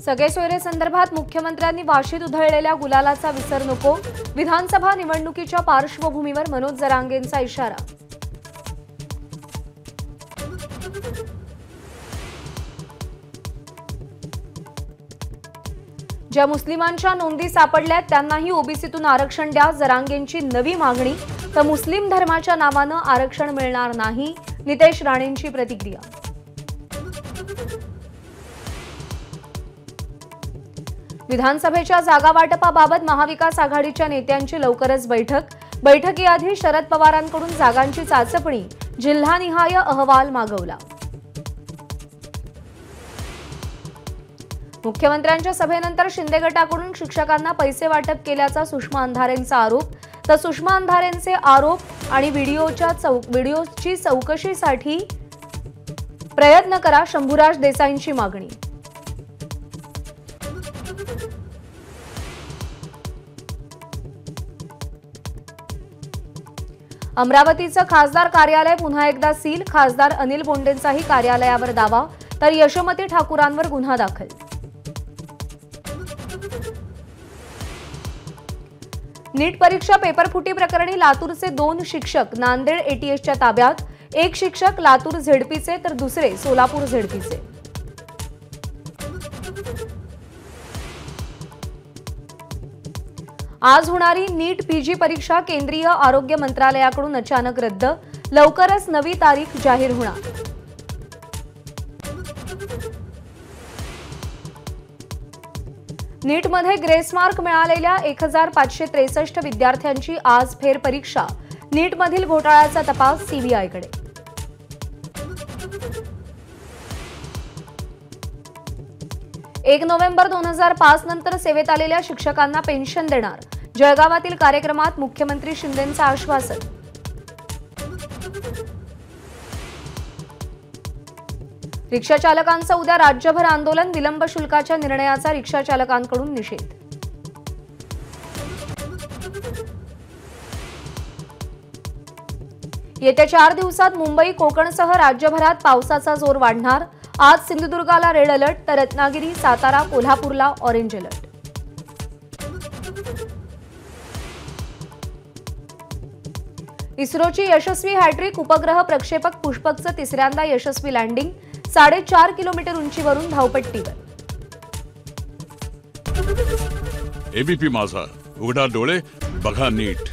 सगळे सोयरे संदर्भात मुख्यमंत्र्यांनी वाशीत उधळलेल्या गुलालाचा विसर नको। विधानसभा निवडणुकीच्या पार्श्वभूमीवर मनोज जरांगेंचा इशारा। ज्या मुस्लिमांच्या नोंदी सापडल्यात त्यांनाही ओबीसीतून आरक्षण द्या, जरांगेंची नवी मागणी। तर मुस्लिम धर्माच्या नावाने आरक्षण मिळणार नाही, नितेश राणेंची प्रतिक्रिया। विधानसभेच्या जागा वाटपाबाबत महाविकास आघाडीच्या नेत्यांची लवकरच बैठकीआधी शरद पवारांकडून जागांची चाचपणी, जिल्हानिहाय अहवाल मागवला। मुख्यमंत्र्यांच्या सभेनंतर शिंदे गटाकडून शिक्षकांना पैसे वाटप केल्याचा सुषमा अंधारेंचा आरोप। तर सुषमा अंधारेंचे आरोप आणि व्हिडिओची चौकशीसाठी प्रयत्न करा, शंभूराज देसाईंची मागणी। अमरावतीचं खासदार कार्यालय पुन्हा एकदा सील, खासदार अनिल बोंडेंचाही कार्यालयावर दावा। तर यशोमती ठाकूरांवर गुन्हा दाखल। नीट परीक्षा पेपरफुटी प्रकरणी लातूरचे 2 शिक्षक नांदेड एटीएसच्या ताब्यात। एक शिक्षक लातूर झेडपीचे तर दुसरे सोलापूर झेडपीचे। आज होणारी नीट पीजी परीक्षा केंद्रीय आरोग्य मंत्रालयाकडून अचानक रद्द, लवकरच नवी तारीख जाहीर होणार। नीटमध्ये ग्रेस मार्क मिळालेल्या 1563 विद्यार्थ्यांची आज फेरपरीक्षा, नीटमधील घोटाळ्याचा तपास सीबीआयकडे। 1 नोव्हेंबर 2005 नंतर सेवेत आलेल्या शिक्षकांना पेन्शन देणार, जळगावातील कार्यक्रमात मुख्यमंत्री शिंदेंचं आश्वासन। रिक्षा चालकांचं उद्या राज्यभर आंदोलन, विलंब शुल्काच्या निर्णयाचा रिक्षा चालकांकडून निषेध। येत्या 4 दिवसात मुंबई कोकणसह राज्यभरात पावसाचा जोर वाढणार। आज सिंधुदुर्गाला रेड अलर्ट, तर रत्नागिरी, सातारा, कोल्हापूरला ऑरेंज अलर्ट। इस्रोची यशस्वी हॅट्रिक, उपग्रह प्रक्षेपक पुष्पकचं तिसऱ्यांदा यशस्वी लँडिंग, 4.5 किलोमीटर उंचीवरून धावपट्टीवर। एबीपी माझा, उघडा डोळे बघा नीट।